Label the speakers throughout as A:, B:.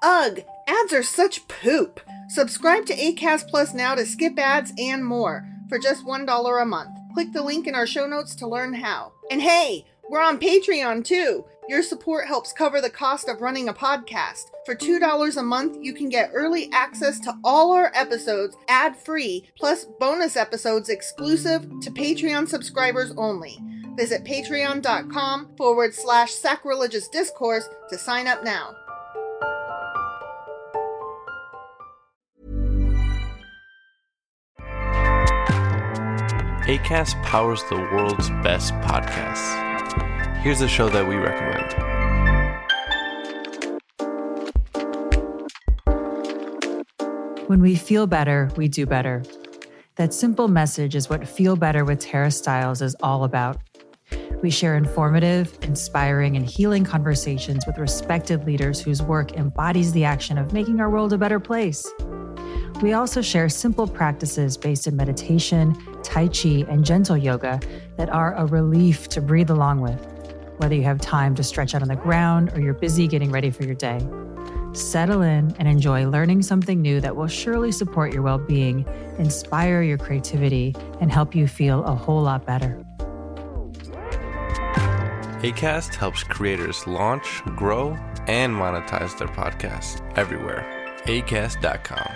A: Ugh, ads are such poop. Subscribe to Acast Plus now to skip ads and more for just $1 a month. Click the link in our show notes to learn how. And hey, we're on Patreon too. Your support helps cover the cost of running a podcast. For $2 a month, you can get early access to all our episodes ad-free, plus bonus episodes exclusive to Patreon subscribers only. Visit patreon.com/sacrilegious discourse to sign up now.
B: Acast powers the world's best podcasts. Here's a show that we recommend.
C: When we feel better, we do better. That simple message is what Feel Better with Tara Stiles is all about. We share informative, inspiring, and healing conversations with respected leaders whose work embodies the action of making our world a better place. We also share simple practices based in meditation, Tai Chi, and gentle yoga that are a relief to breathe along with, whether you have time to stretch out on the ground or you're busy getting ready for your day. Settle in and enjoy learning something new that will surely support your well-being, inspire your creativity, and help you feel a whole lot better.
B: Acast helps creators launch, grow, and monetize their podcasts everywhere. Acast.com.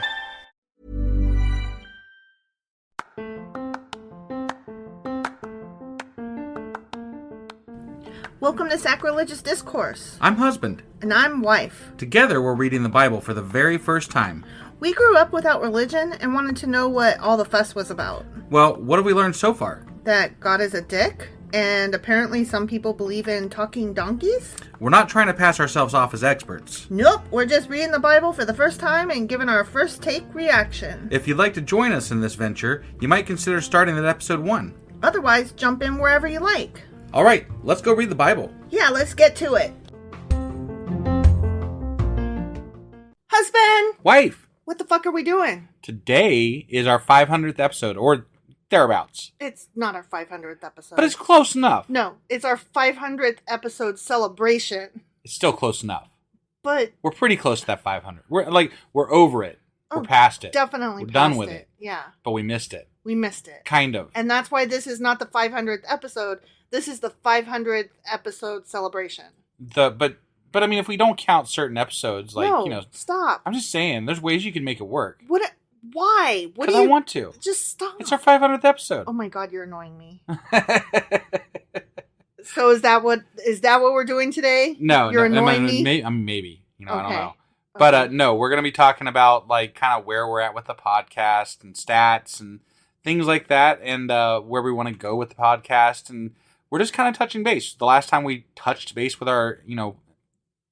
A: Welcome to Sacrilegious Discourse.
D: I'm husband.
A: And I'm wife.
D: Together, we're reading the Bible for the very first time.
A: We grew up without religion and wanted to know what all the fuss was about.
D: Well, what have we learned so far?
A: That God is a dick, and apparently some people believe in talking donkeys?
D: We're not trying to pass ourselves off as experts.
A: Nope, we're just reading the Bible for the first time and giving our first take reaction.
D: If you'd like to join us in this venture, you might consider starting at episode 1.
A: Otherwise, jump in wherever you like.
D: All right, let's go read the Bible.
A: Yeah, let's get to it. Husband!
D: Wife!
A: What the fuck are we doing?
D: Today is our 500th episode, or thereabouts.
A: It's not our 500th episode.
D: But it's close enough.
A: No, it's our 500th episode celebration.
D: It's still close enough.
A: But
D: We're pretty close to that 500. We're over it. We're past it.
A: Definitely
D: We're
A: past
D: done with it.
A: Yeah.
D: But we missed it.
A: We missed it.
D: Kind of.
A: And that's why this is not the 500th episode. This is the 500th episode celebration.
D: But I mean, if we don't count certain episodes,
A: stop.
D: I'm just saying, there's ways you can make it work.
A: What? Why? What do
D: Because
A: you
D: I want to.
A: Just stop.
D: It's our 500th episode.
A: Oh my God, you're annoying me. So is that what we're doing today?
D: No,
A: you're annoying me.
D: Maybe. I don't
A: Okay.
D: know. But no, we're gonna be talking about kind of where we're at with the podcast and stats and things like that, and where we want to go with the podcast, and we're just kind of touching base. The last time we touched base with our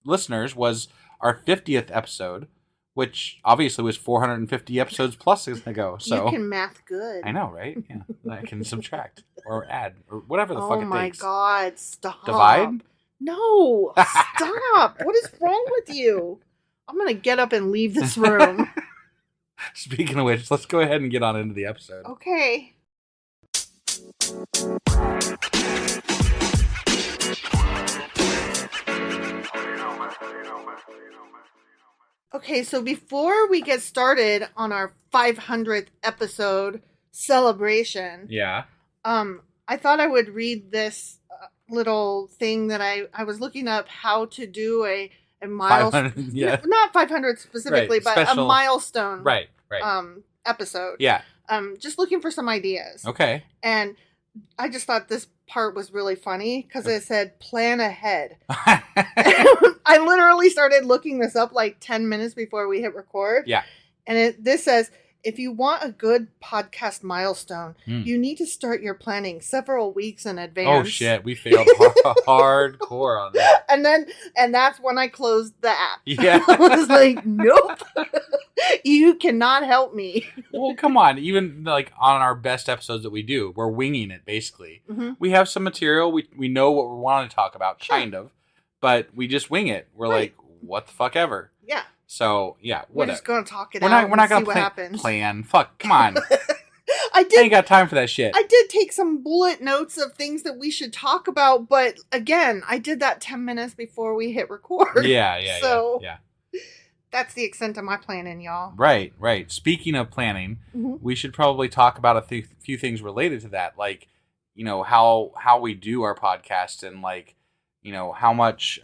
D: listeners was our 50th episode, which obviously was 450 episodes plus ago. So
A: you can math good.
D: I know, right? Yeah, I can subtract or add or whatever the fuck it takes.
A: Oh my God! Stop.
D: Divide?
A: No! Stop! What is wrong with you? I'm gonna get up and leave this room.
D: Speaking of which, let's go ahead and get on into the episode.
A: Okay. Okay, so before we get started on our 500th episode celebration,
D: Yeah.
A: I thought I would read this little thing that I was looking up how to do a milestone.
D: Yeah.
A: Not 500 specifically,
D: Right,
A: but
D: special.
A: a milestone.
D: Right.
A: Episode.
D: Yeah.
A: Just looking for some ideas.
D: Okay.
A: And I just thought this part was really funny because it said plan ahead. I literally started looking this up like 10 minutes before we hit record.
D: Yeah.
A: And this says, if you want a good podcast milestone, you need to start your planning several weeks in advance.
D: Oh shit, we failed hardcore on that.
A: And that's when I closed the app.
D: Yeah.
A: I was like, nope. You cannot help me.
D: Well, come on. Even on our best episodes that we do, we're winging it basically.
A: Mm-hmm.
D: We have some material. We know what we want to talk about, kind of, but we just wing it. We're like, what the fuck ever.
A: Yeah.
D: So yeah,
A: we're just gonna talk it
D: we're
A: out.
D: We're not gonna plan. Fuck, come on. I ain't got time for that shit.
A: I did take some bullet notes of things that we should talk about, but again, I did that 10 minutes before we hit record.
D: Yeah.
A: So,
D: yeah.
A: That's the extent of my planning, y'all.
D: Right. Speaking of planning, we should probably talk about a few things related to that, like, you know, how we do our podcast and, like, you know, how much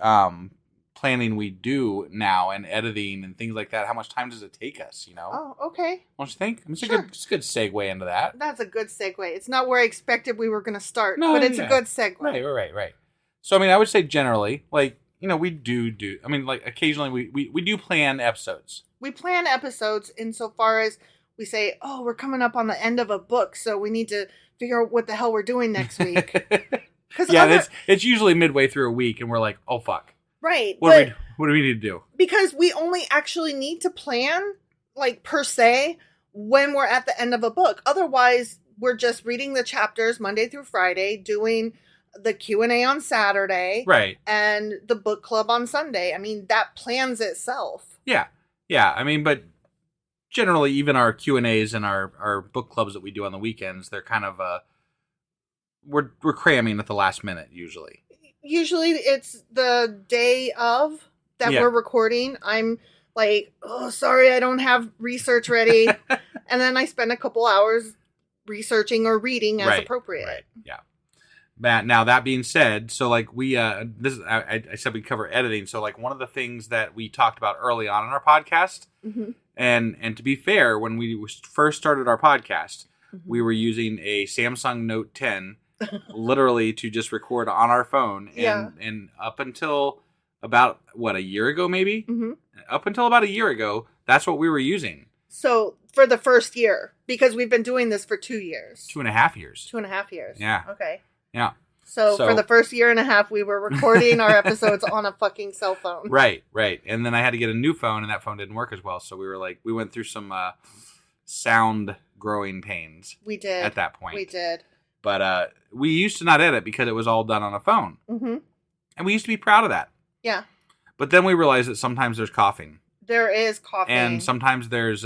D: planning we do now and editing and things like that. How much time does it take us, you know?
A: Oh, okay.
D: Don't you think? It's
A: Sure.
D: it's a good segue into that.
A: That's a good segue. It's not where I expected we were going to start,
D: No,
A: but it's
D: yeah.
A: a good segue.
D: Right. So, I mean, I would say generally, like, you know, we do, I mean, like, occasionally we do plan episodes.
A: We plan episodes insofar as we say, oh, we're coming up on the end of a book, so we need to figure out what the hell we're doing next week.
D: Yeah, it's usually midway through a week, and we're like, oh, fuck.
A: Right.
D: What do we need to do?
A: Because we only actually need to plan, like, per se, when we're at the end of a book. Otherwise, we're just reading the chapters Monday through Friday, doing the Q&A on Saturday.
D: Right.
A: And the book club on Sunday. I mean, that plans itself.
D: Yeah. I mean, but generally, even our Q&As and our book clubs that we do on the weekends, they're kind of, we're cramming at the last minute, usually.
A: Usually it's the day of that we're recording. I'm like, oh, sorry, I don't have research ready. And then I spend a couple hours researching or reading as appropriate.
D: Right. Yeah. Matt, now that being said, so like I said we cover editing. So like one of the things that we talked about early on in our podcast, and to be fair, when we first started our podcast, we were using a Samsung Note 10 literally to just record on our phone. And up until about, a year ago maybe? Up until about a year ago, that's what we were using.
A: So for the first year, because we've been doing this for 2 years.
D: 2.5 years.
A: 2.5 years.
D: Yeah.
A: Okay.
D: Yeah.
A: So for the first year and a half, we were recording our episodes on a fucking cell phone.
D: Right. And then I had to get a new phone, and that phone didn't work as well. So we went through some sound growing pains.
A: We did.
D: At that point.
A: We did.
D: But we used to not edit because it was all done on a phone. And we used to be proud of that.
A: Yeah.
D: But then we realized that sometimes there's coughing.
A: There is coughing.
D: And sometimes there's,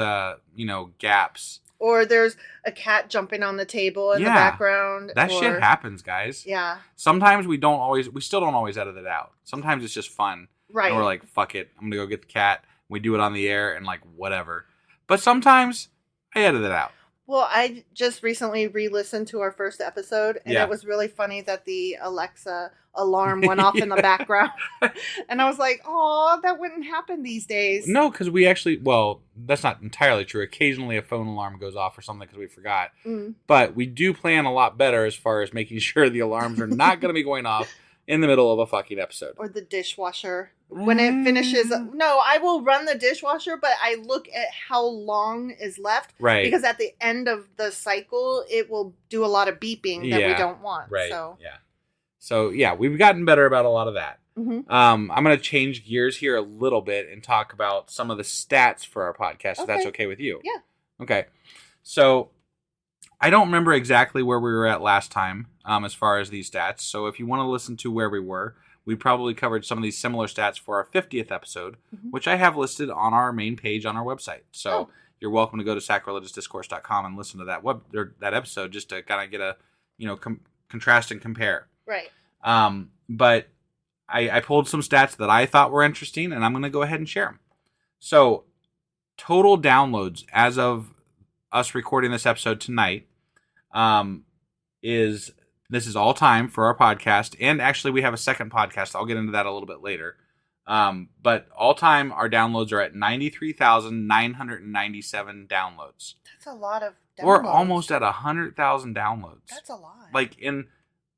D: gaps.
A: Or there's a cat jumping on the table in the background.
D: That shit happens, guys.
A: Yeah.
D: Sometimes we still don't always edit it out. Sometimes it's just fun.
A: Right.
D: And we're like, fuck it. I'm going to go get the cat. We do it on the air and like, whatever. But sometimes I edit it out.
A: Well, I just recently re-listened to our first episode, and it was really funny that the Alexa alarm went off in the background. And I was like, oh, that wouldn't happen these days.
D: No, because we actually, that's not entirely true. Occasionally a phone alarm goes off or something because we forgot. But we do plan a lot better as far as making sure the alarms are not going to be going off in the middle of a fucking episode.
A: Or the dishwasher. When it finishes, no, I will run the dishwasher, but I look at how long is left.
D: Right.
A: Because at the end of the cycle, it will do a lot of beeping that we don't want.
D: Right.
A: So.
D: Yeah. So, yeah, we've gotten better about a lot of that. I'm going to change gears here a little bit and talk about some of the stats for our podcast, if that's okay with you.
A: Yeah.
D: Okay. So, I don't remember exactly where we were at last time as far as these stats. So, if you want to listen to where we were, we probably covered some of these similar stats for our 50th episode, which I have listed on our main page on our website. So you're welcome to go to sacrilegiousdiscourse.com and listen to that episode just to kind of get a, contrast and compare.
A: Right.
D: But I pulled some stats that I thought were interesting, and I'm going to go ahead and share them. So total downloads as of us recording this episode tonight This is all time for our podcast, and actually we have a second podcast. I'll get into that a little bit later. But all time, our downloads are at 93,997 downloads.
A: That's a lot of downloads.
D: We're almost at 100,000 downloads.
A: That's a lot.
D: Like in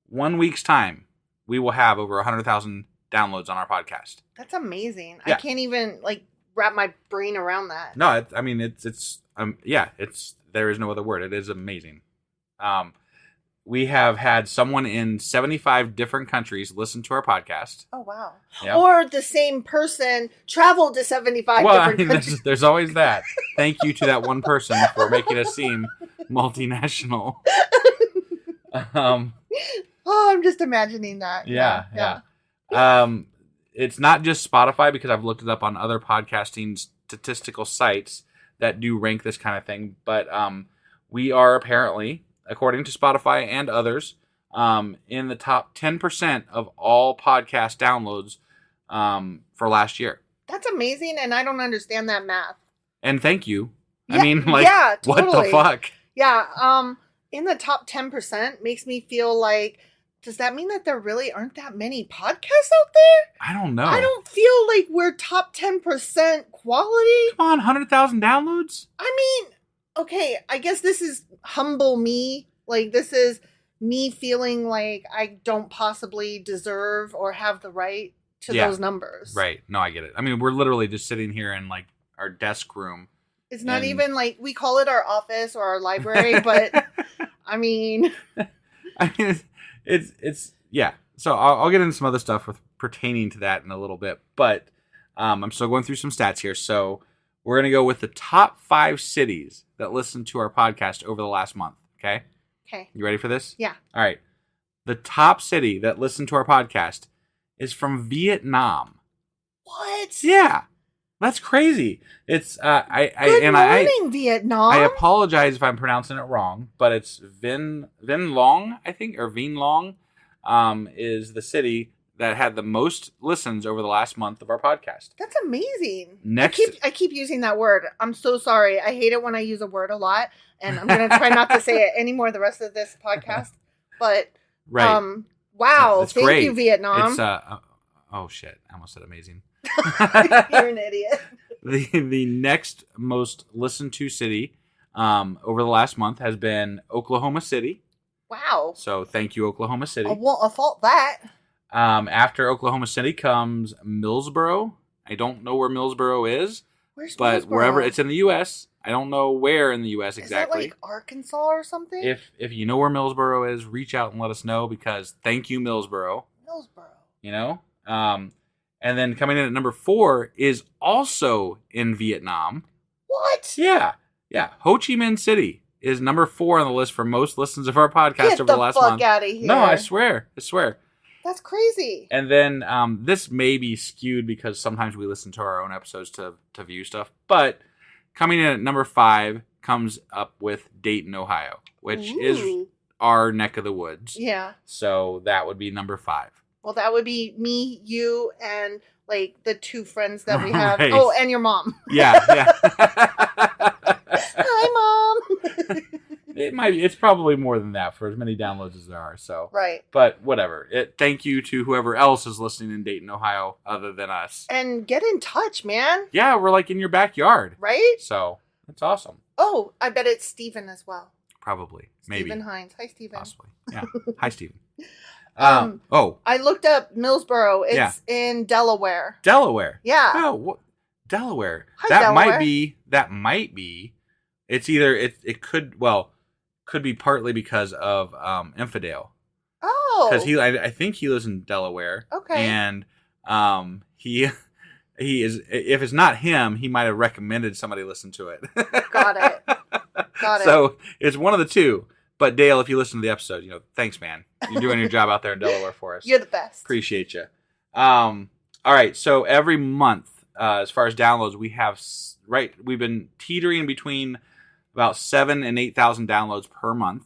D: 1 week's time, we will have over 100,000 downloads on our podcast.
A: That's amazing.
D: Yeah.
A: I can't even wrap my brain around that.
D: No, there is no other word. It is amazing. We have had someone in 75 different countries listen to our podcast.
A: Oh, wow.
D: Yep.
A: Or the same person traveled to 75 different countries.
D: There's always that. Thank you to that one person for making us seem multinational.
A: I'm just imagining that.
D: Yeah. It's not just Spotify, because I've looked it up on other podcasting statistical sites that do rank this kind of thing. But we are apparently, according to Spotify and others, in the top 10% of all podcast downloads for last year.
A: That's amazing, and I don't understand that math.
D: And thank you.
A: Yeah,
D: I mean, like,
A: yeah,
D: what
A: totally.
D: the fuck?
A: Yeah, in the top 10% makes me feel like, does that mean that there really aren't that many podcasts out there?
D: I don't know.
A: I don't feel like we're top 10% quality.
D: Come on, 100,000 downloads?
A: I mean, okay, I guess this is humble me. Like, this is me feeling like I don't possibly deserve or have the right to those numbers.
D: Right. No, I get it. I mean, we're literally just sitting here in, like, our desk room.
A: It's not even like, we call it our office or our library, but I mean...
D: it's yeah. So I'll get into some other stuff pertaining to that in a little bit, but I'm still going through some stats here. So we're going to go with the top 5 cities that listened to our podcast over the last month. Okay.
A: Okay.
D: You ready for this?
A: Yeah.
D: All right. The top city that listened to our podcast is from Vietnam.
A: What?
D: Yeah. That's crazy. It's
A: Good morning, Vietnam.
D: I apologize if I'm pronouncing it wrong, but it's Vinh Long, I think, or Vinh Long, is the city that had the most listens over the last month of our podcast.
A: That's amazing.
D: Next,
A: I keep using that word. I'm so sorry. I hate it when I use a word a lot, and I'm gonna try not to say it anymore the rest of this podcast. But
D: right.
A: Wow,
D: it's
A: thank
D: great.
A: you, Vietnam.
D: It's oh shit, I almost said amazing.
A: You're an idiot.
D: The next most listened to city over the last month has been Oklahoma City.
A: Wow.
D: So thank you, Oklahoma City.
A: I won't fault that.
D: After Oklahoma City comes Millsboro. I don't know where Millsboro is.
A: Where's
D: but
A: Millsboro?
D: Wherever it's in the U.S. I don't know where in the U.S. exactly.
A: Is that like Arkansas or something?
D: If you know where Millsboro is, reach out and let us know, because thank you, Millsboro.
A: Millsboro.
D: You know? And then coming in at number 4 is also in Vietnam.
A: What?
D: Yeah. Yeah. Ho Chi Minh City is number 4 on the list for most listens of our podcast over the last month.
A: Get the fuck out of here.
D: No, I swear.
A: That's crazy.
D: And then this may be skewed because sometimes we listen to our own episodes to view stuff. But coming in at number 5 comes up with Dayton, Ohio, which is our neck of the woods.
A: Yeah.
D: So that would be number 5.
A: Well, that would be me, you, and like the 2 friends that we have.
D: Right.
A: Oh, and your mom.
D: Yeah.
A: Hi, Mom.
D: It's probably more than that for as many downloads as there are. So
A: right.
D: But whatever. Thank you to whoever else is listening in Dayton, Ohio, other than us.
A: And get in touch, man.
D: Yeah, we're like in your backyard.
A: Right?
D: So that's awesome.
A: Oh, I bet it's Steven as well.
D: Probably. Maybe.
A: Steven Hines. Hi, Steven.
D: Possibly. Yeah. Hi, Steven.
A: I looked up Millsboro. It's in Delaware.
D: Delaware.
A: Yeah.
D: Oh, Delaware.
A: Hi,
D: that
A: Delaware.
D: might be. It's either it could be partly because of Infidel.
A: Oh.
D: Because I think he lives in Delaware.
A: Okay.
D: And he is, if it's not him, he might have recommended somebody listen to it.
A: Got it.
D: So it's one of the two. But Dale, if you listen to the episode, thanks, man. You're doing your job out there in Delaware for us.
A: You're the best.
D: Appreciate you. All right. So every month, as far as downloads, we've been teetering between about 7,000 and 8,000 downloads per month.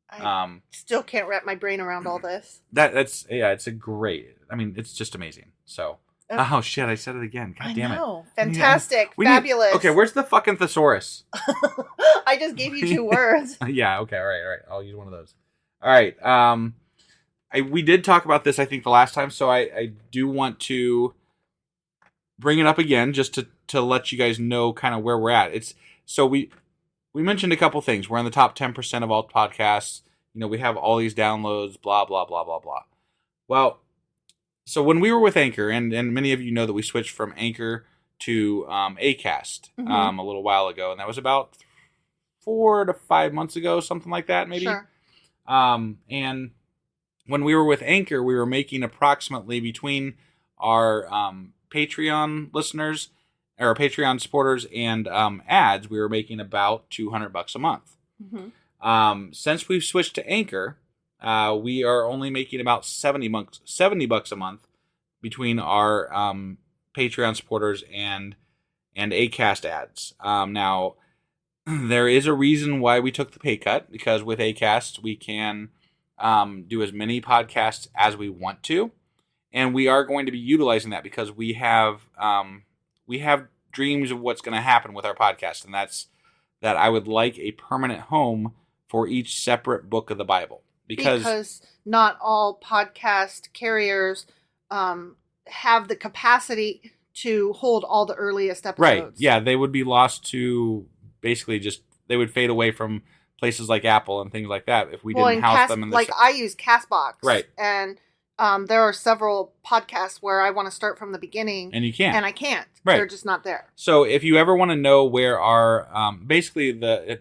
A: I still can't wrap my brain around all this.
D: It's it's just amazing. So, oh shit, I said it again. God damn it.
A: Fantastic. Fabulous.
D: Okay, where's the fucking thesaurus?
A: I just gave you 2 words.
D: Yeah, okay, all right. I'll use one of those. All right. We did talk about this, I think, the last time, so I do want to bring it up again just to let you guys know kind of where we're at. So we mentioned a couple things. We're in the top 10% of all podcasts. We have all these downloads, blah, blah, blah, blah, blah. Well, so when we were with Anchor, and many of you know that we switched from Anchor to Acast a little while ago, and that was about 4 to 5 months ago, something like that, maybe.
A: Sure.
D: And when we were with Anchor, we were making approximately between our Patreon listeners, or Patreon supporters, and ads, we were making about $200 a month.
A: Mm-hmm.
D: Since we've switched to Anchor, we are only making about $70 a month between our Patreon supporters and Acast ads. Now, there is a reason why we took the pay cut, because with Acast we can do as many podcasts as we want to, and we are going to be utilizing that because we have we have dreams of what's going to happen with our podcast, and that's that I would like a permanent home for each separate book of the Bible.
A: Because not all podcast carriers have the capacity to hold all the earliest episodes.
D: Right. Yeah, they would be lost to basically just, they would fade away from places like Apple and things like that if we didn't house them in the...
A: Like I use Castbox.
D: Right.
A: And there are several podcasts where I want to start from the beginning.
D: And you can't.
A: And I can't.
D: Right.
A: They're just not there.
D: So if you ever want to know where our... basically, the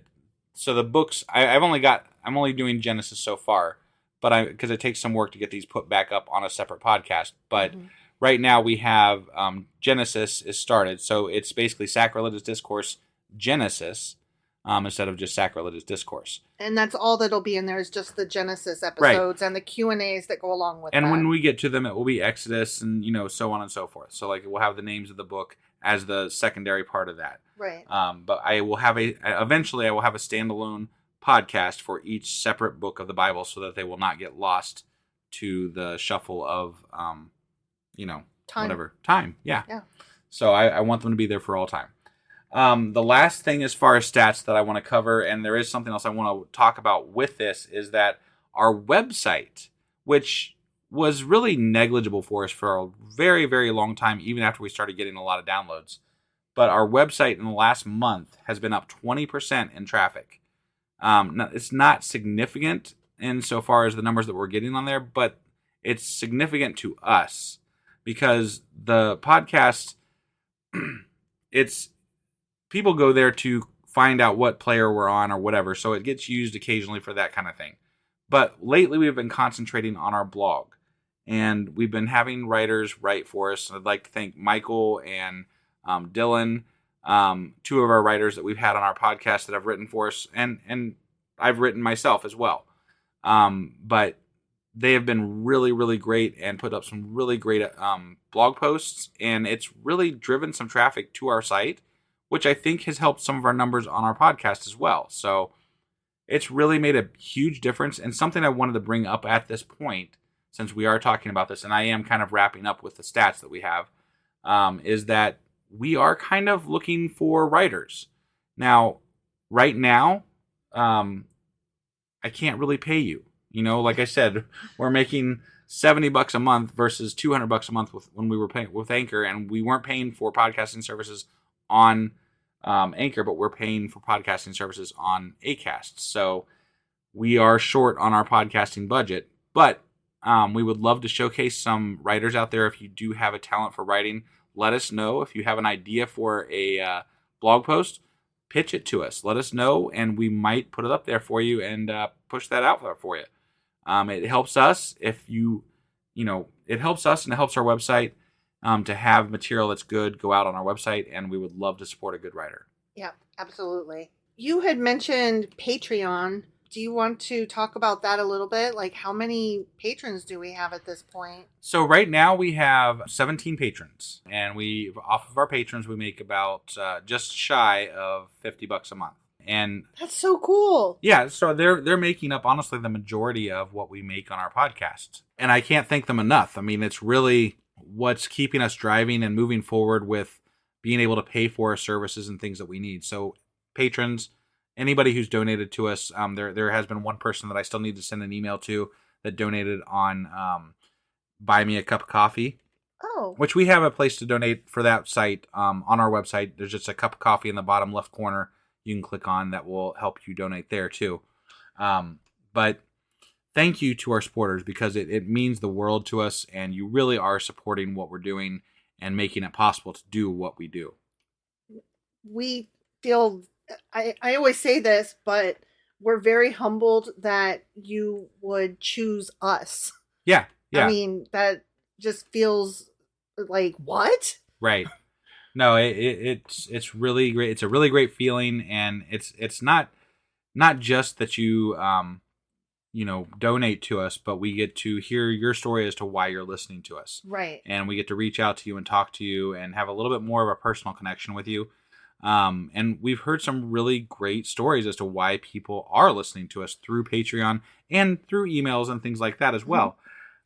D: books... I'm only doing Genesis so far, but because it takes some work to get these put back up on a separate podcast. But right now we have Genesis is started. So it's basically Sacrilegious Discourse Genesis instead of just Sacrilegious Discourse.
A: And that's all that'll be in there is just the Genesis episodes and the Q&As that go along with
D: and
A: that.
D: And when we get to them, it will be Exodus and, so on and so forth. So like we'll have the names of the book as the secondary part of that.
A: Right.
D: But I will have eventually I will have a standalone podcast for each separate book of the Bible so that they will not get lost to the shuffle of, time. Yeah. So I want them to be there for all time. The last thing as far as stats that I want to cover, and there is something else I want to talk about with this, is that our website, which was really negligible for us for a very, very long time, even after we started getting a lot of downloads. But our website in the last month has been up 20% in traffic. It's not significant insofar as the numbers that we're getting on there, but it's significant to us because the podcast, people go there to find out what player we're on or whatever, so it gets used occasionally for that kind of thing. But lately we've been concentrating on our blog, and we've been having writers write for us. I'd like to thank Michael and Dylan, two of our writers that we've had on our podcast that have written for us, and I've written myself as well. But they have been really, really great and put up some really great blog posts, and it's really driven some traffic to our site, which I think has helped some of our numbers on our podcast as well. So it's really made a huge difference, and something I wanted to bring up at this point, since we are talking about this, and I am kind of wrapping up with the stats that we have, is that we are kind of looking for writers. Now, right now, I can't really pay you. Like I said, we're making $70 a month versus $200 a month when we were paying with Anchor, and we weren't paying for podcasting services on Anchor, but we're paying for podcasting services on Acast. So we are short on our podcasting budget, but we would love to showcase some writers out there. If you do have a talent for writing, let us know. If you have an idea for a blog post, pitch it to us. Let us know, and we might put it up there for you and push that out there for you. It helps us it helps us and it helps our website to have material that's good go out on our website, and we would love to support a good writer.
A: Yeah, absolutely. You had mentioned Patreon. Do you want to talk about that a little bit? Like, how many patrons do we have at this point?
D: So right now we have 17 patrons, and off of our patrons we make about just shy of $50 a month. And
A: that's so cool.
D: Yeah, so they're making up honestly the majority of what we make on our podcast, and I can't thank them enough. I mean, it's really what's keeping us driving and moving forward with being able to pay for our services and things that we need. So patrons, anybody who's donated to us, there has been one person that I still need to send an email to that donated on Buy Me a Cup of Coffee.
A: Oh. Which
D: we have a place to donate for that site on our website. There's just a cup of coffee in the bottom left corner you can click on that will help you donate there too. But thank you to our supporters, because it means the world to us, and you really are supporting what we're doing and making it possible to do what we do.
A: We feel, I always say this, but we're very humbled that you would choose us.
D: Yeah.
A: I mean, that just feels like, what?
D: Right. No, it's really great. It's a really great feeling, and it's not just that you donate to us, but we get to hear your story as to why you're listening to us.
A: Right.
D: And we get to reach out to you and talk to you and have a little bit more of a personal connection with you. And we've heard some really great stories as to why people are listening to us through Patreon and through emails and things like that as well.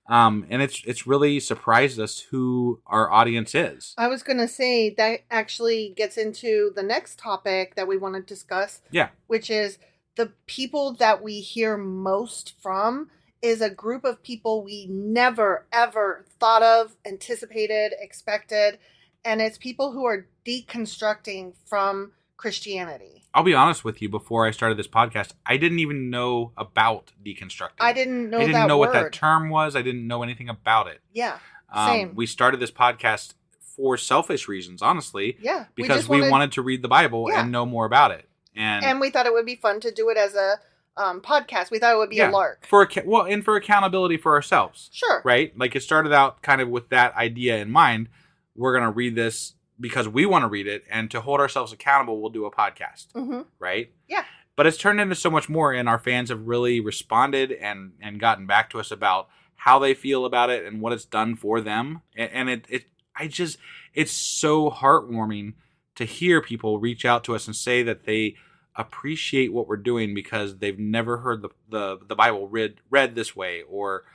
D: And it's really surprised us who our audience is.
A: I was going to say that actually gets into the next topic that we want to discuss.
D: Yeah.
A: Which is the people that we hear most from is a group of people we never, ever thought of, anticipated, expected. And it's people who are deconstructing from Christianity.
D: I'll be honest with you, before I started this podcast, I didn't even know about deconstructing.
A: I didn't know
D: what that term was. I didn't know anything about it.
A: Yeah, same.
D: We started this podcast for selfish reasons, honestly.
A: Yeah.
D: Because we wanted to read the Bible and know more about it. And
A: we thought it would be fun to do it as a podcast. We thought it would be a lark.
D: For accountability for ourselves.
A: Sure.
D: Right? Like, it started out kind of with that idea in mind. We're going to read this because we want to read it, and to hold ourselves accountable, we'll do a podcast.
A: Mm-hmm.
D: Right?
A: Yeah.
D: But it's turned into so much more, and our fans have really responded and gotten back to us about how they feel about it and what it's done for them. And it's so heartwarming to hear people reach out to us and say that they appreciate what we're doing because they've never heard the Bible read this way, or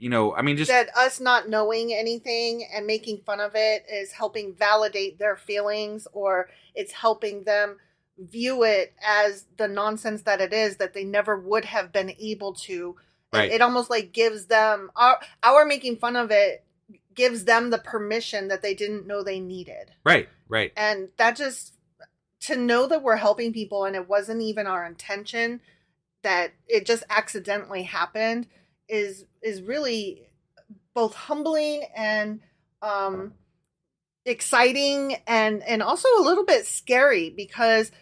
D: just
A: that us not knowing anything and making fun of it is helping validate their feelings, or it's helping them view it as the nonsense that it is, that they never would have been able to.
D: Right.
A: It almost like gives them our making fun of it gives them the permission that they didn't know they needed.
D: Right.
A: And that just, to know that we're helping people and it wasn't even our intention, that it just accidentally happened, is really both humbling and exciting and also a little bit scary, because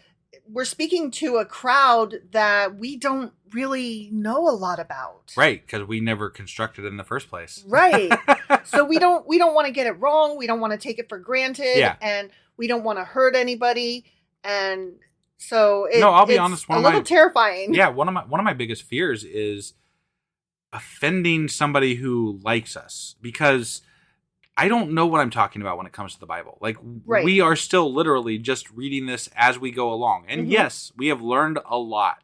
A: we're speaking to a crowd that we don't really know a lot about.
D: Right, because we never constructed it in the first place.
A: Right. So we don't want to get it wrong. We don't want to take it for granted.
D: Yeah.
A: And we don't want to hurt anybody. And so
D: I'll be honest,
A: a little terrifying.
D: Yeah, one of my biggest fears is offending somebody who likes us, because I don't know what I'm talking about when it comes to the Bible. Like,
A: right.
D: We are still literally just reading this as we go along. And
A: mm-hmm.
D: yes, we have learned a lot.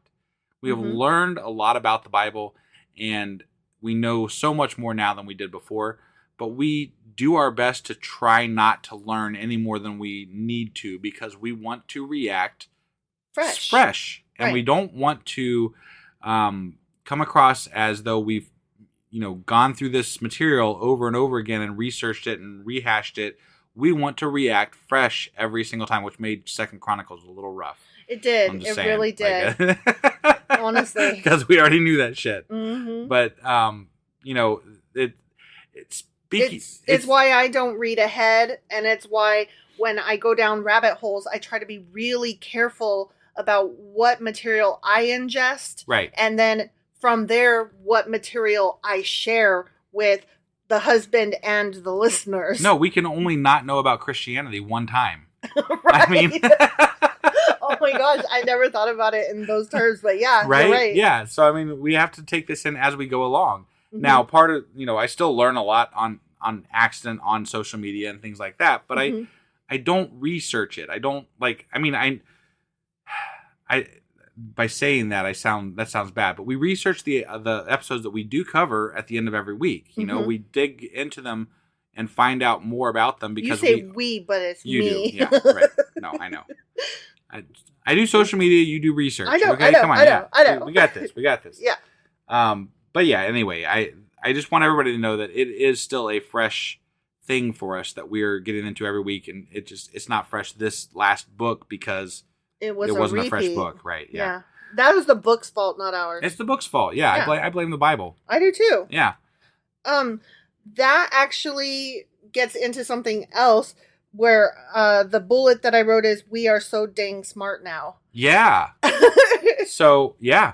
D: We have
A: mm-hmm.
D: learned a lot about the Bible, and we know so much more now than we did before. But we do our best to try not to learn any more than we need to, because we want to react fresh. And
A: right.
D: we don't want to come across as though we've gone through this material over and over again and researched it and rehashed it. We want to react fresh every single time, which made 2 Chronicles a little rough.
A: It did. It really did. Honestly.
D: Because we already knew that shit.
A: Mm-hmm.
D: But,
A: it's why I don't read ahead. And it's why when I go down rabbit holes, I try to be really careful about what material I ingest.
D: Right.
A: And then from there, what material I share with the husband and the listeners.
D: No, we can only not know about Christianity one time.
A: Right.
D: I mean...
A: Oh my gosh, I never thought about it in those terms, but yeah,
D: right?
A: You're right.
D: Yeah, so I mean, we have to take this in as we go along. Mm-hmm. Now, part of, I still learn a lot on accident on social media and things like that, but mm-hmm. I don't research it. I don't I by saying that that sounds bad, but we research the episodes that we do cover at the end of every week.
A: Mm-hmm.
D: We dig into them and find out more about them, because
A: you say we, but it's
D: you
A: me.
D: do. Yeah, right. No, I know. I do social media. You do research.
A: I know.
D: Okay,
A: I know.
D: come on.
A: I know.
D: We got this.
A: Yeah.
D: But yeah. Anyway, I just want everybody to know that it is still a fresh thing for us that we're getting into every week, and it's not fresh this last book because it wasn't a fresh book, right? Yeah.
A: That was the book's fault, not ours.
D: It's the book's fault. Yeah. I blame the Bible.
A: I do too.
D: Yeah.
A: That actually gets into something else, where the bullet that I wrote is, we are so dang smart now.
D: Yeah. So, yeah.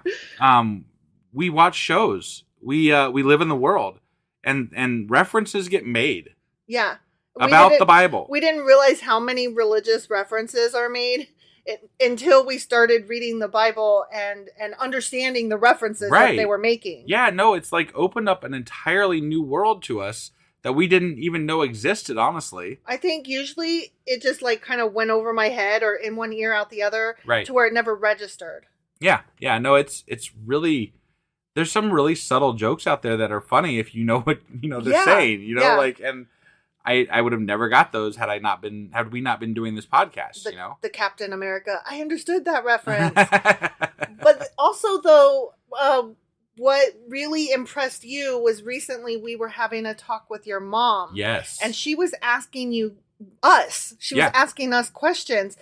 D: We watch shows. We live in the world, and references get made.
A: Yeah.
D: About the Bible.
A: We didn't realize how many religious references are made until we started reading the Bible and understanding the references that they were making.
D: Yeah, no, it's like opened up an entirely new world to us that we didn't even know existed, honestly.
A: I think usually it just like kind of went over my head, or in one ear out the other,
D: right,
A: to where it never registered.
D: Yeah, no, it's really there's some really subtle jokes out there that are funny if you know what they're
A: Yeah,
D: saying.
A: yeah.
D: And I would have never got those had we not been doing this podcast.
A: The Captain America. I understood that reference. But also, though, what really impressed you was recently we were having a talk with your mom.
D: Yes.
A: And she was asking was asking us questions.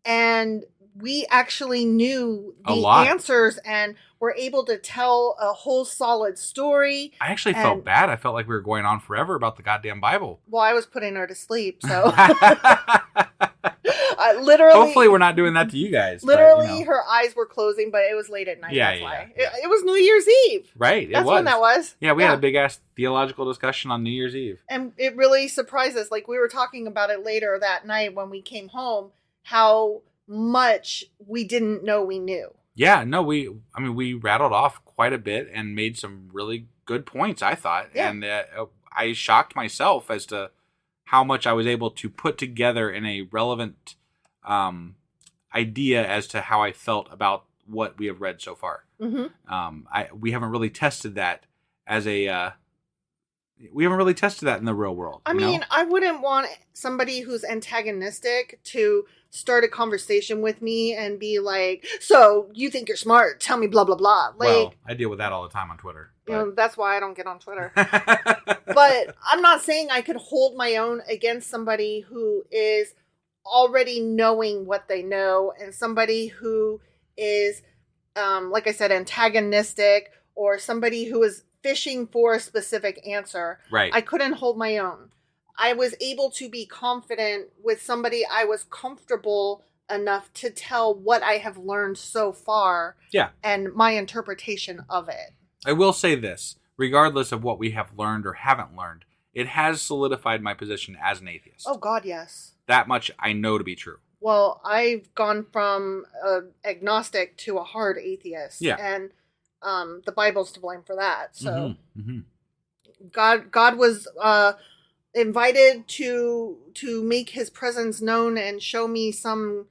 A: And we actually knew the answers and were able to tell a whole solid story.
D: I actually felt bad. I felt like we were going on forever about the goddamn Bible.
A: Well, I was putting her to sleep, so... literally,
D: hopefully we're not doing that to you guys.
A: Literally, her eyes were closing, but it was late at night. That's why. It was New Year's Eve.
D: Right,
A: That's when that was.
D: Yeah, we had a big-ass theological discussion on New Year's Eve.
A: And it really surprised us. Like, we were talking about it later that night when we came home, how much we didn't know we knew.
D: Yeah, no, we rattled off quite a bit and made some really good points, I thought. Yeah. And I shocked myself as to how much I was able to put together in a relevant idea as to how I felt about what we have read so far. Mm-hmm. We haven't really tested that we haven't really tested that in the real world.
A: I mean, I wouldn't want somebody who's antagonistic to start a conversation with me and be like, so you think you're smart, tell me blah, blah, blah. Like,
D: well, I deal with that all the time on Twitter. But...
A: that's why I don't get on Twitter. But I'm not saying I could hold my own against somebody who is already knowing what they know and somebody who is, like I said, antagonistic or somebody who is fishing for a specific answer.
D: Right.
A: I couldn't hold my own. I was able to be confident with somebody I was comfortable enough to tell what I have learned so far.
D: Yeah.
A: And my interpretation of it.
D: I will say this, regardless of what we have learned or haven't learned, it has solidified my position as an atheist.
A: Oh, God, yes.
D: That much I know to be true.
A: Well, I've gone from agnostic to a hard atheist.
D: Yeah.
A: And the Bible's to blame for that. So God was invited to make his presence known and show me some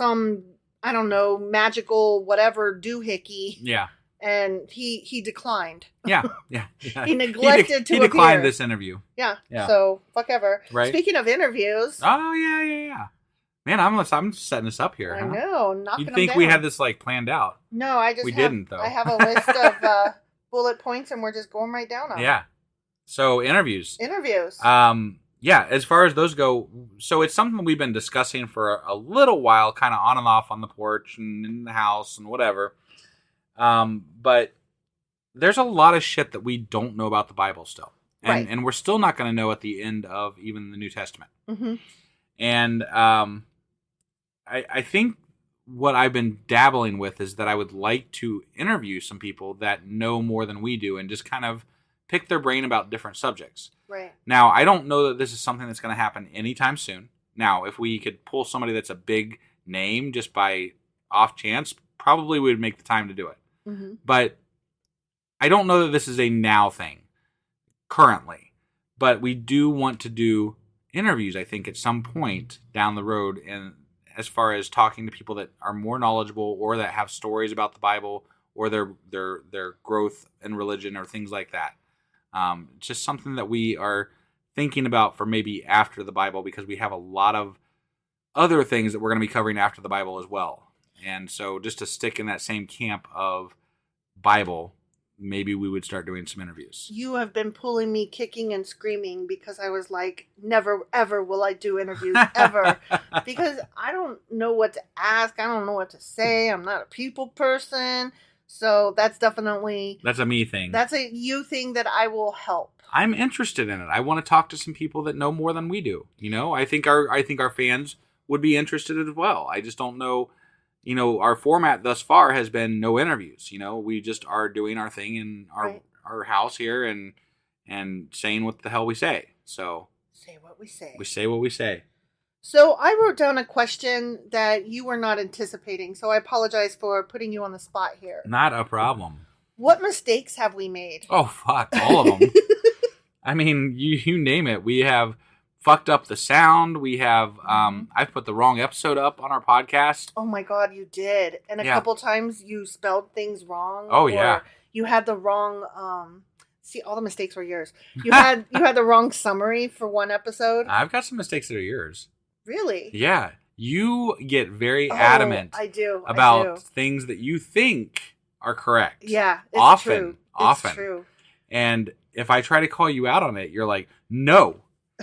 A: I don't know, magical whatever doohickey.
D: Yeah.
A: And he declined.
D: Yeah.
A: He neglected to
D: He declined
A: appear.
D: this interview.
A: Yeah. So fuck ever.
D: Right.
A: Speaking of interviews.
D: Oh yeah. Man, I'm setting this up here.
A: I know. Knocking
D: You'd think
A: them
D: we
A: down.
D: had this like planned out.
A: No,
D: we didn't though.
A: I have a list of bullet points, and we're just going right down on.
D: Yeah. So interviews.
A: Yeah,
D: as far as those go, so it's something we've been discussing for a little while, kind of on and off on the porch and in the house and whatever. But there's a lot of shit that we don't know about the Bible still. And we're still not going to know at the end of even the New Testament.
A: Mm-hmm.
D: And I think what I've been dabbling with is that I would like to interview some people that know more than we do and just kind of pick their brain about different subjects.
A: Right.
D: Now, I don't know that this is something that's going to happen anytime soon. Now, if we could pull somebody that's a big name just by off chance, probably we would make the time to do it. Mm-hmm. But I don't know that this is a now thing currently. But we do want to do interviews, I think, at some point down the road, and as far as talking to people that are more knowledgeable or that have stories about the Bible or their growth in religion or things like that. Just something that we are thinking about for maybe after the Bible, because we have a lot of other things that we're going to be covering after the Bible as well. And so just to stick in that same camp of Bible, maybe we would start doing some interviews.
A: You have been pulling me kicking and screaming because I was like, never, ever will I do interviews, ever. Because I don't know what to ask. I don't know what to say. I'm not a people person. So that's definitely...
D: That's a me thing.
A: That's a you thing that I will help.
D: I'm interested in it. I want to talk to some people that know more than we do. You know, I think our fans would be interested as well. I just don't know... You know, our format thus far has been no interviews. You know, we just are doing our thing in our house here and saying what the hell we say. So
A: say what we say.
D: We say what we say.
A: So I wrote down a question that you were not anticipating. So I apologize for putting you on the spot here.
D: Not a problem.
A: What mistakes have we made?
D: Oh, fuck. All of them. I mean, you name it. We have fucked up the sound. We have, I've put the wrong episode up on our podcast.
A: Oh my God, you did. And a couple times you spelled things wrong.
D: Oh, yeah.
A: you had the wrong. See, all the mistakes were yours. You had the wrong summary for one episode.
D: I've got some mistakes that are yours.
A: Really?
D: Yeah. You get very adamant about things that you think are correct.
A: Yeah, it's
D: often,
A: true.
D: Often.
A: It's true.
D: And if I try to call you out on it, you're like, no.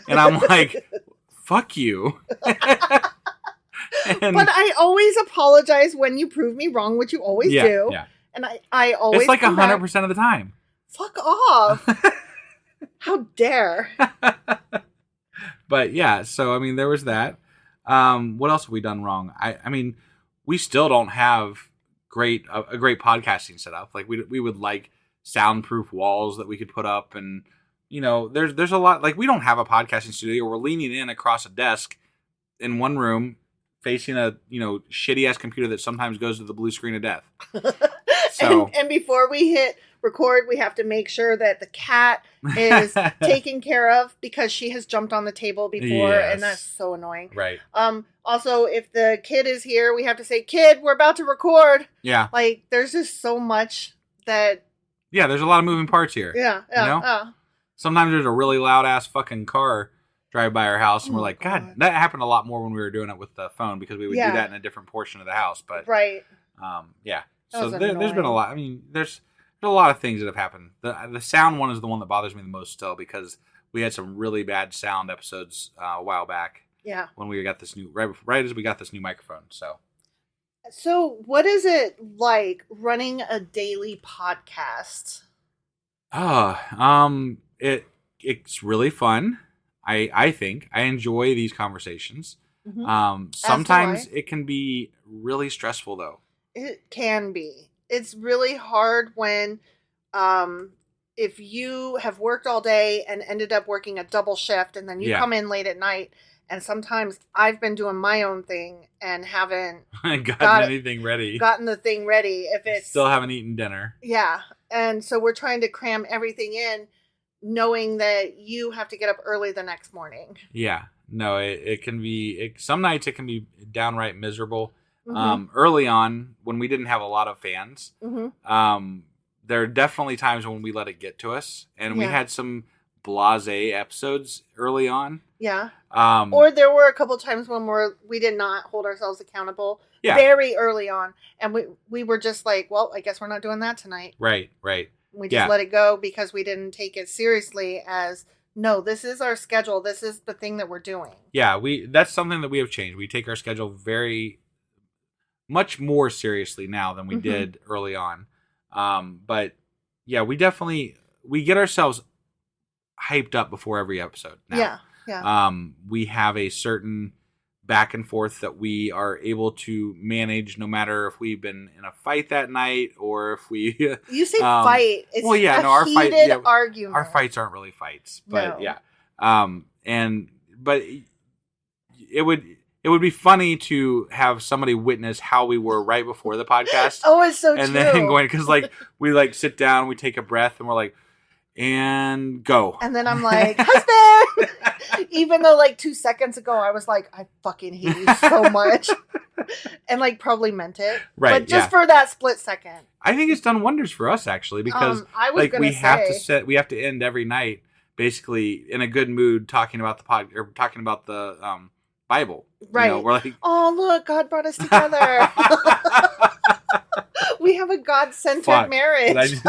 D: And I'm like, fuck you.
A: But I always apologize when you prove me wrong, which you always do. Yeah. And I always
D: it's like 100% of the time.
A: Fuck off. How dare.
D: But yeah, so I mean, there was that. What else have we done wrong? I mean, we still don't have a great podcasting setup. Like we would like soundproof walls that we could put up, and you know, there's a lot. Like we don't have a podcasting studio. We're leaning in across a desk in one room, facing a shitty ass computer that sometimes goes to the blue screen of death. So
A: and before we hit record, we have to make sure that the cat is taken care of because she has jumped on the table before, and that's so annoying.
D: Right.
A: Also, if the kid is here, we have to say, "Kid, we're about to record."
D: Yeah.
A: Like, there's just so much that.
D: Yeah, there's a lot of moving parts here.
A: Yeah.
D: Sometimes there's a really loud ass fucking car drive by our house, and we're like, God, that happened a lot more when we were doing it with the phone because we would do that in a different portion of the house. But
A: right.
D: Yeah. So there's been a lot. I mean, there's a lot of things that have happened. The sound one is the one that bothers me the most still because we had some really bad sound episodes a while back.
A: Yeah. When
D: we got this new right as we got this new microphone.
A: So what is it like running a daily podcast?
D: It's really fun. I think I enjoy these conversations. Mm-hmm. Sometimes it can be really stressful though.
A: It can be. It's really hard when, if you have worked all day and ended up working a double shift and then you come in late at night, and sometimes I've been doing my own thing and haven't gotten the thing ready. If it's
D: still haven't eaten dinner.
A: Yeah. And so we're trying to cram everything in knowing that you have to get up early the next morning.
D: Yeah. No, it can be, some nights it can be downright miserable. Mm-hmm. Early on, when we didn't have a lot of fans, mm-hmm. There are definitely times when we let it get to us, and we had some blasé episodes early on.
A: Yeah. Or there were a couple times when we did not hold ourselves accountable very early on, and we were just like, well, I guess we're not doing that tonight.
D: Right.
A: We just let it go because we didn't take it seriously as, no, this is our schedule. This is the thing that we're doing. Yeah,
D: that's something that we have changed. We take our schedule very much more seriously now than we did early on. But yeah, we get ourselves hyped up before every episode now.
A: Yeah.
D: We have a certain back and forth that we are able to manage no matter if we've been in a fight that night or if we
A: you say fight. It's
D: our
A: heated argument.
D: Our fights aren't really fights. But but it would be funny to have somebody witness how we were right before the podcast.
A: Oh, it's so true.
D: And then going, because we sit down, we take a breath, and we're like, and go.
A: And then I'm like, husband! Even though 2 seconds ago I was like, I fucking hate you so much. And probably meant it.
D: Right.
A: But just for that split second.
D: I think it's done wonders for us actually, because we have to end every night basically in a good mood talking about the Bible.
A: Right.
D: We're like,
A: oh look, God brought us together. We have a God-centered marriage.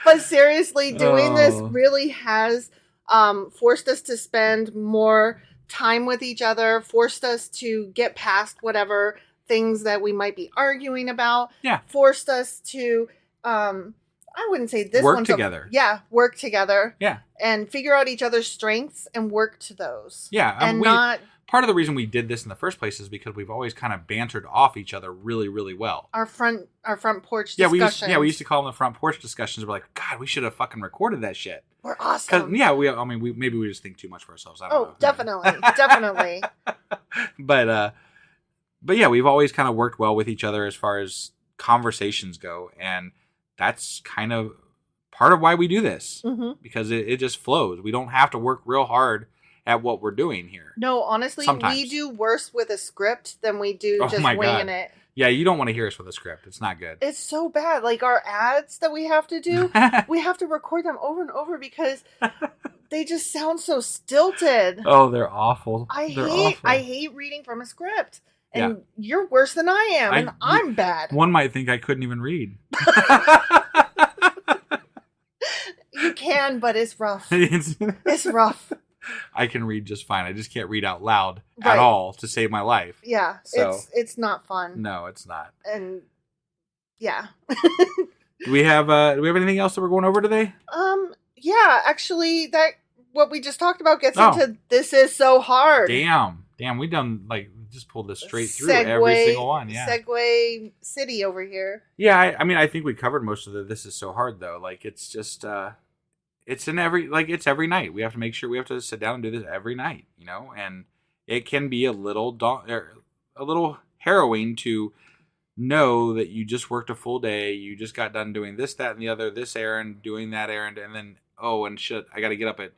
A: But seriously, doing this really has forced us to spend more time with each other, forced us to get past whatever things that we might be arguing about.
D: Yeah.
A: Forced us to, I wouldn't say this
D: work together.
A: Work together.
D: Yeah.
A: And figure out each other's strengths and work to those.
D: Yeah. And part of the reason we did this in the first place is because we've always kind of bantered off each other really, really well.
A: Our front porch discussions.
D: We used to call them the front porch discussions. We're like, God, we should have fucking recorded that shit.
A: We're awesome.
D: Maybe we just think too much for ourselves. I don't know.
A: Definitely.
D: But yeah, we've always kind of worked well with each other as far as conversations go. And that's kind of part of why we do this, because it just flows. We don't have to work real hard at what we're doing here.
A: No, honestly,
D: sometimes.
A: We do worse with a script than we do just winging it.
D: Yeah, you don't want to hear us with a script. It's not good.
A: It's so bad. Like our ads that we have to do, we have to record them over and over because they just sound so stilted.
D: Oh, they're awful.
A: I hate reading from a script. And you're worse than I am, and I'm bad.
D: One might think I couldn't even read.
A: You can, but it's rough. It's rough.
D: I can read just fine. I just can't read out loud at all to save my life.
A: Yeah, so, it's not fun.
D: No, it's not.
A: And yeah.
D: Do we have anything else that we're going over today?
A: Yeah, actually that what we just talked about gets into This Is So Hard.
D: Damn, we done just pulled this straight through every single one. Yeah.
A: Segue City over here.
D: Yeah, I mean I think we covered most of the This Is So Hard though. Like it's just it's every night. We have to make sure we have to sit down and do this every night, you know, and it can be a little harrowing to know that you just worked a full day, you just got done doing this, that, and the other, this errand, doing that errand, and then I got to get up at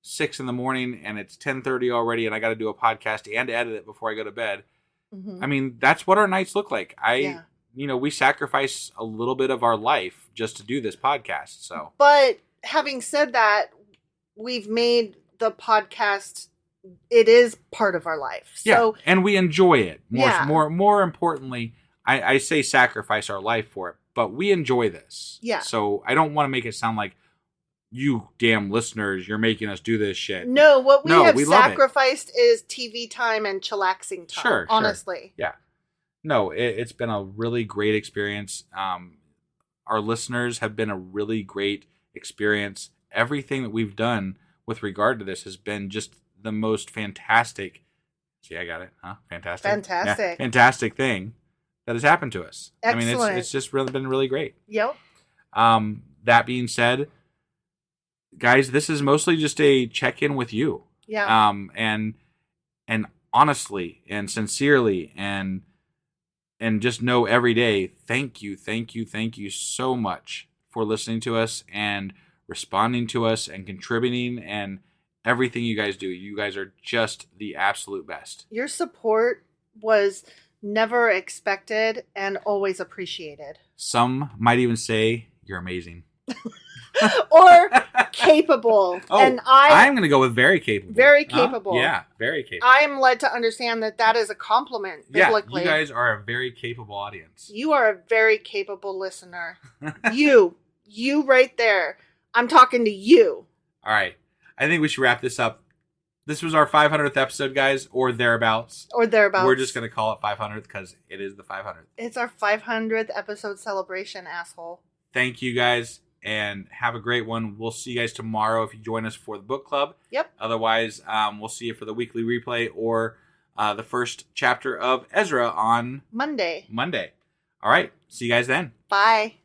D: 6 a.m. and it's 10:30 already, and I got to do a podcast and edit it before I go to bed. Mm-hmm. I mean, that's what our nights look like. We sacrifice a little bit of our life just to do this podcast. So,
A: but having said that, we've made the podcast, it is part of our life. So,
D: and we enjoy it. More importantly, I say sacrifice our life for it, but we enjoy this.
A: Yeah.
D: So I don't want to make it sound like you damn listeners, you're making us do this shit.
A: No, what we have sacrificed is TV time and chillaxing time.
D: Sure.
A: Honestly.
D: Yeah. No, it's been a really great experience. Our listeners have been a really great experience. Everything that we've done with regard to this has been just the most fantastic. See, I got it. Huh? Fantastic. Yeah, fantastic thing that has happened to us.
A: Excellent.
D: I mean, it's just really been really great.
A: Yep.
D: That being said, guys, this is mostly just a check-in with you.
A: Yeah.
D: And honestly and sincerely and just know every day, thank you so much for listening to us and responding to us and contributing and everything you guys do. You guys are just the absolute best.
A: Your support was never expected and always appreciated.
D: Some might even say you're amazing.
A: Or capable.
D: Oh,
A: and
D: I'm going to go with very capable.
A: Very capable.
D: Yeah, very capable.
A: I'm led to understand that is a compliment biblically.
D: Yeah, you guys are a very capable audience.
A: You are a very capable listener. You right there. I'm talking to you.
D: All right. I think we should wrap this up. This was our 500th episode, guys, or thereabouts. We're just going to call it 500th because it is the 500th.
A: It's our 500th episode celebration, asshole.
D: Thank you, guys, and have a great one. We'll see you guys tomorrow if you join us for the book club.
A: Yep.
D: Otherwise, we'll see you for the weekly replay or the first chapter of Ezra on
A: Monday.
D: All right. See you guys then.
A: Bye.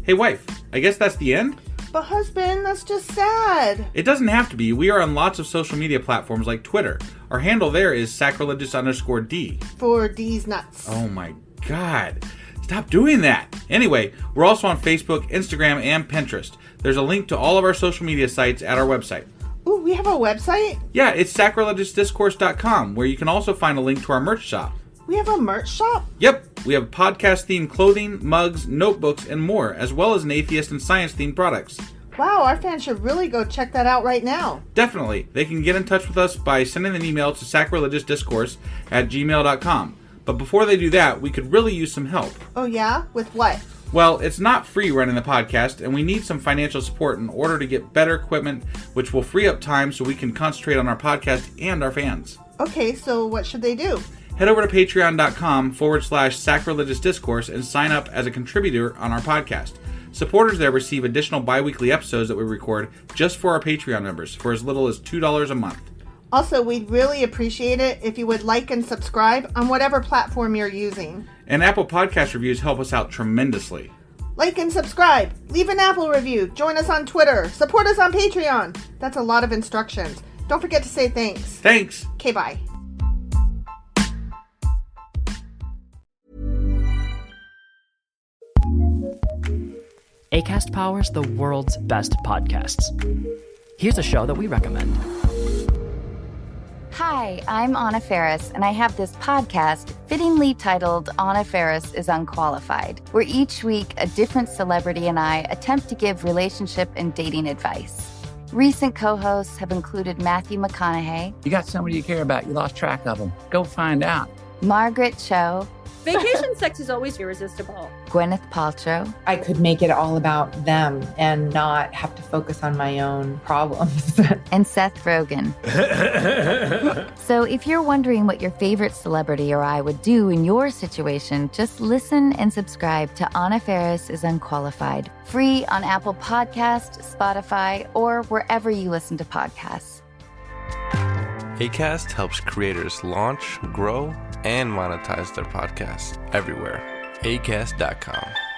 D: Hey, wife, I guess that's the end?
A: But husband, that's just sad.
D: It doesn't have to be. We are on lots of social media platforms like Twitter. Our handle there is sacrilegious_D.
A: For D's nuts.
D: Oh my God. Stop doing that. Anyway, we're also on Facebook, Instagram, and Pinterest. There's a link to all of our social media sites at our website.
A: Ooh, we have a website?
D: Yeah, it's sacrilegiousdiscourse.com, where you can also find a link to our merch shop.
A: We have a merch shop?
D: Yep, we have podcast-themed clothing, mugs, notebooks, and more, as well as an atheist and science-themed products.
A: Wow, our fans should really go check that out right now.
D: Definitely. They can get in touch with us by sending an email to sacrilegiousdiscourse@gmail.com. But before they do that, we could really use some help.
A: Oh yeah? With what?
D: Well, it's not free running the podcast, and we need some financial support in order to get better equipment, which will free up time so we can concentrate on our podcast and our fans.
A: Okay, so what should they do?
D: Head over to patreon.com/sacrilegiousdiscourse and sign up as a contributor on our podcast. Supporters there receive additional bi-weekly episodes that we record just for our Patreon members for as little as $2 a month.
A: Also, we'd really appreciate it if you would like and subscribe on whatever platform you're using.
D: And Apple Podcast reviews help us out tremendously.
A: Like and subscribe. Leave an Apple review. Join us on Twitter. Support us on Patreon. That's a lot of instructions. Don't forget to say thanks.
D: Thanks.
A: Okay, bye.
E: Acast powers the world's best podcasts. Here's a show that we recommend. Hi, I'm Anna Faris, and I have this podcast fittingly titled Anna Faris is Unqualified, where each week a different celebrity and I attempt to give relationship and dating advice. Recent co-hosts have included Matthew McConaughey.
F: You got somebody you care about, you lost track of them. Go find out.
E: Margaret Cho.
G: Vacation sex is always irresistible.
E: Gwyneth Paltrow.
H: I could make it all about them and not have to focus on my own problems.
E: And Seth Rogen. So if you're wondering what your favorite celebrity or I would do in your situation, just listen and subscribe to Anna Faris is Unqualified. Free on Apple Podcasts, Spotify, or wherever you listen to podcasts.
B: Acast helps creators launch, grow, and monetize their podcasts everywhere. Acast.com.